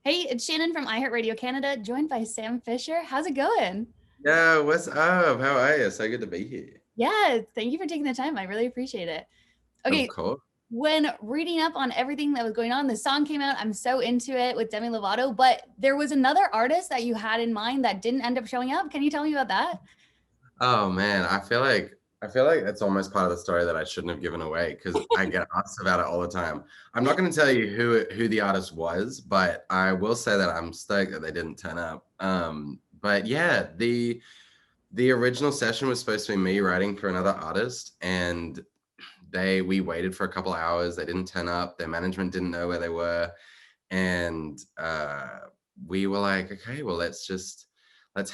Hey, it's Shannon from iHeartRadio Canada, joined by Sam Fischer. How's it going? Yeah, what's up? How are you? So good to be here. Yeah, thank you for taking the time. I really appreciate it. Of Okay, course. when reading up on everything that was going on, the song came out. I'm so into it with Demi Lovato, but there was another artist that you had in mind that didn't end up showing up. Can you tell me about that? Oh man, I feel like that's almost part of the story that I shouldn't have given away because I get asked about it all the time. I'm not going to tell you who the artist was, but I will say that I'm stoked that they didn't turn up. But yeah, the original session was supposed to be me writing for another artist, and we waited for a couple hours. They didn't turn up. Their management didn't know where they were, and we were like, okay, well, let's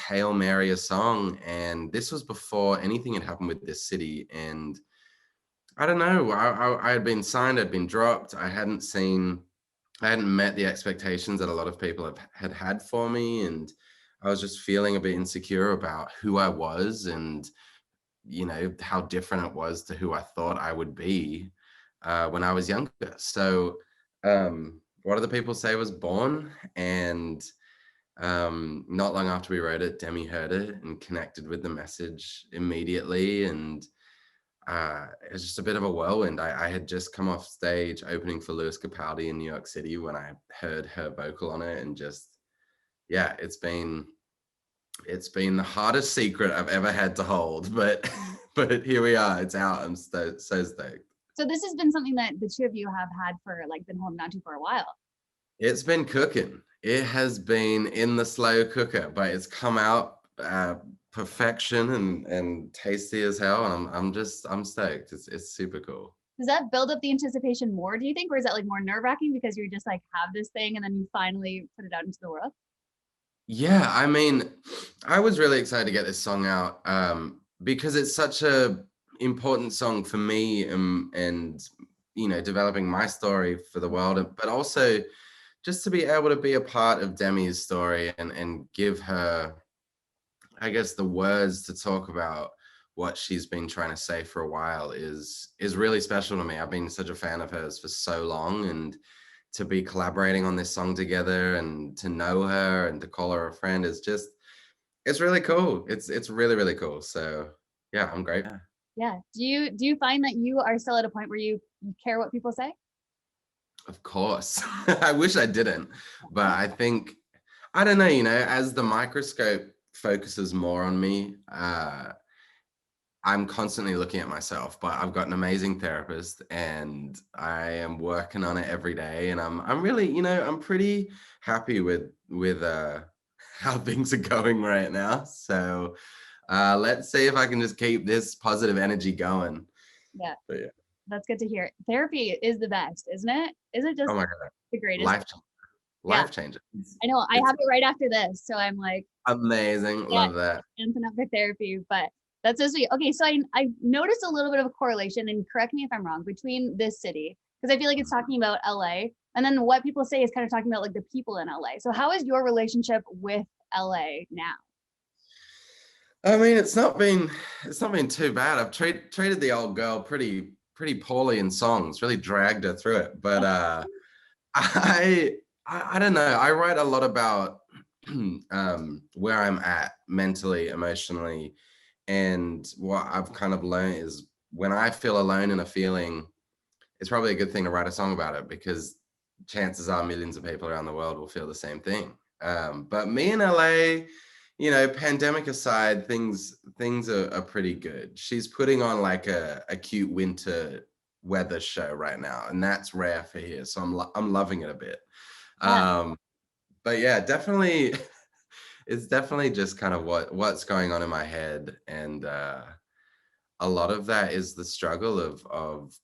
Hail Mary a song. And this was before anything had happened with this city. And I don't know, I had been signed, I'd been dropped. I hadn't met the expectations that a lot of people had for me. And I was just feeling a bit insecure about who I was and, how different it was to who I thought I would be when I was younger. So, what do the people say was born? And not long after we wrote it, Demi heard it and connected with the message immediately. And it was just a bit of a whirlwind. I had just come off stage opening for Lewis Capaldi in New York City when I heard her vocal on it, and just yeah, it's been the hardest secret I've ever had to hold, but but here we are. It's out. I'm so stoked. So this has been something that the two of you have had for like been holding on to for a while. It's been cooking. It has been in the slow cooker, but it's come out perfection and tasty as hell. And I'm stoked. It's super cool. Does that build up the anticipation more, do you think? Or is that like more nerve wracking because you're just like have this thing and then you finally put it out into the world? Yeah, I mean, I was really excited to get this song out because it's such a important song for me, and developing my story for the world, but also just to be able to be a part of Demi's story and give her, I guess, the words to talk about what she's been trying to say for a while is really special to me. I've been such a fan of hers for so long, and to be collaborating on this song together and to know her and to call her a friend is just it's really cool. It's really, really cool. So yeah, I'm grateful. Yeah. Do you find that you are still at a point where you care what people say? Of course. I wish I didn't, but I think I don't know, as the microscope focuses more on me, I'm constantly looking at myself, but I've got an amazing therapist and I am working on it every day. And I'm really, I'm pretty happy with how things are going right now. So let's see if I can just keep this positive energy going. Yeah. But yeah. That's good to hear. Therapy is the best, isn't it? Isn't it just Oh my God. the greatest? Life Yeah. life changer. I know. I It's have it right after this. So I'm like, amazing. yeah, Love that. amping up for therapy. But that's so sweet. Okay. So I noticed a little bit of a correlation, and correct me if I'm wrong, between this city, because I feel like it's talking about LA. And then what people say is kind of talking about like the people in LA. So how is your relationship with LA now? I mean, it's not been too bad. I've treated the old girl pretty poorly in songs, really dragged her through it. But I, I don't know. I write a lot about where I'm at mentally, emotionally, and what I've kind of learned is when I feel alone in a feeling, it's probably a good thing to write a song about it because chances are millions of people around the world will feel the same thing. But me in LA, pandemic aside, things are pretty good. She's putting on like a cute winter weather show right now, and that's rare for here. So I'm loving it a bit. Yeah. Um, but yeah, definitely, it's definitely just kind of what's going on in my head, and a lot of that is the struggle of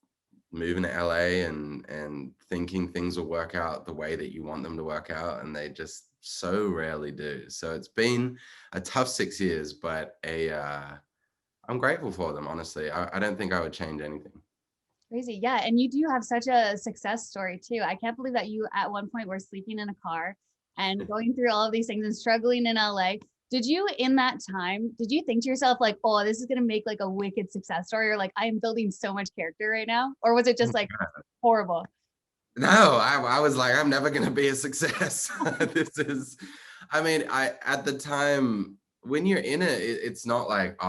moving to LA and thinking things will work out the way that you want them to work out, and they just so rarely do. So it's been a tough 6 years, but I'm grateful for them, honestly. I don't think I would change anything. Crazy. Yeah. And you do have such a success story too. I can't believe that you at one point were sleeping in a car and going through all of these things and struggling in LA. Did you in that time, did you think to yourself like, oh, this is gonna make like a wicked success story, or like I am building so much character right now? Or was it just like horrible? No, I was like, I'm never gonna be a success. This is, I mean, at the time when you're in it, it's not like,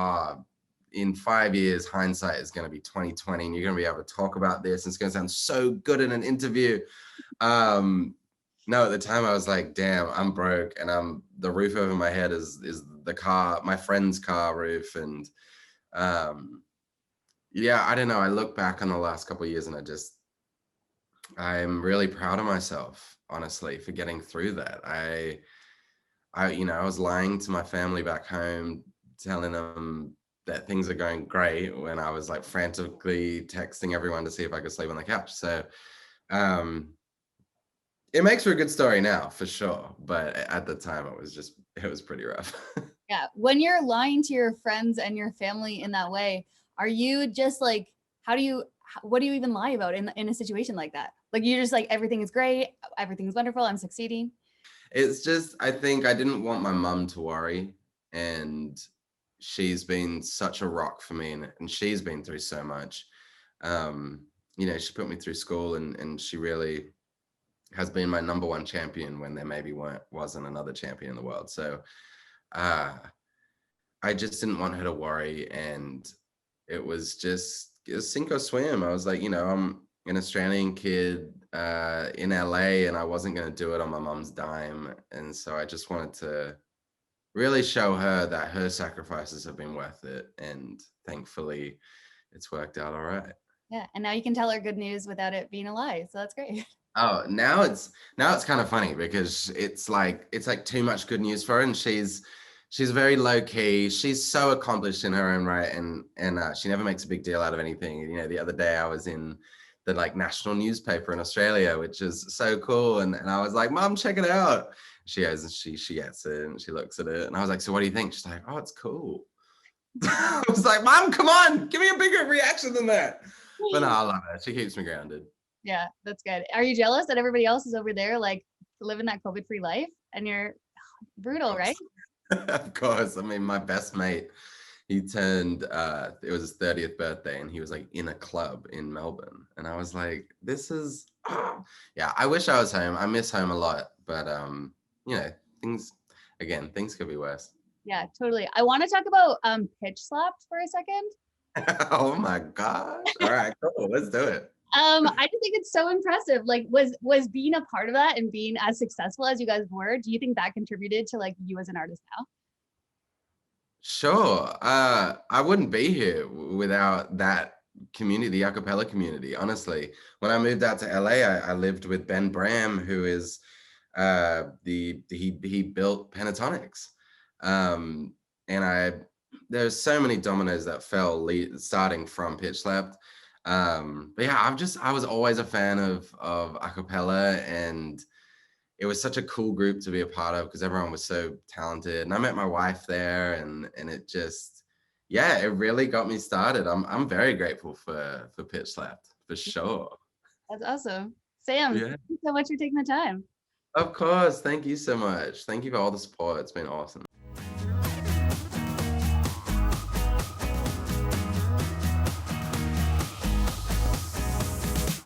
in 5 years, hindsight is gonna be 2020, and you're gonna be able to talk about this, and it's gonna sound so good in an interview. Um, no, at the time I was like, damn, I'm broke, and the roof over my head is the car, my friend's car roof, and um, yeah, I don't know. I look back on the last couple of years, and I'm really proud of myself, honestly, for getting through that. I was lying to my family back home, telling them that things are going great when I was like frantically texting everyone to see if I could sleep on the couch. So, um, it makes for a good story now, for sure. But at the time, it was pretty rough. Yeah. When you're lying to your friends and your family in that way, are you just like, what do you even lie about in a situation like that? Like, you're just like, everything is great, everything's wonderful, I'm succeeding. It's just, I think I didn't want my mum to worry, and she's been such a rock for me, and she's been through so much. Um, she put me through school, and she really has been my number one champion when there maybe wasn't another champion in the world. So uh, I just didn't want her to worry, and it was sink or swim. I was like, I'm an Australian kid in LA, and I wasn't going to do it on my mom's dime. And so I just wanted to really show her that her sacrifices have been worth it. And thankfully, it's worked out all right. Yeah. And now you can tell her good news without it being a lie. So that's great. Oh, now it's kind of funny because it's like too much good news for her, and she's very low key. She's so accomplished in her own right, and she never makes a big deal out of anything. The other day I was in the like national newspaper in Australia, which is so cool, and I was like, Mom, check it out. She goes and she gets it and she looks at it, and I was like, so what do you think? She's like, oh, it's cool. I was like, Mom, come on, give me a bigger reaction than that. But no, I love her. She keeps me grounded. Yeah, that's good. Are you jealous that everybody else is over there like living that COVID-free life and you're brutal, right? Of course. I mean, my best mate, he turned it was his 30th birthday, and he was like in a club in Melbourne. And I was like, this is yeah, I wish I was home. I miss home a lot, but you know, things could be worse. Yeah, totally. I want to talk about pitch slapped for a second. Oh my gosh. All right, cool. Let's do it. I just think it's so impressive. Like, was being a part of that and being as successful as you guys were, do you think that contributed to like you as an artist now? Sure. I wouldn't be here without that community, the a cappella community. Honestly, when I moved out to LA, I lived with Ben Bram, who is he built Pentatonics, and there's so many dominoes that fell starting from Pitch Slapped. But yeah, I was always a fan of a cappella, and it was such a cool group to be a part of because everyone was so talented. And I met my wife there, and it just, yeah, it really got me started. I'm very grateful for Pitch Slapped, for sure. That's awesome. Sam, Yeah. thank you so much for taking the time. Of course. Thank you so much. Thank you for all the support. It's been awesome.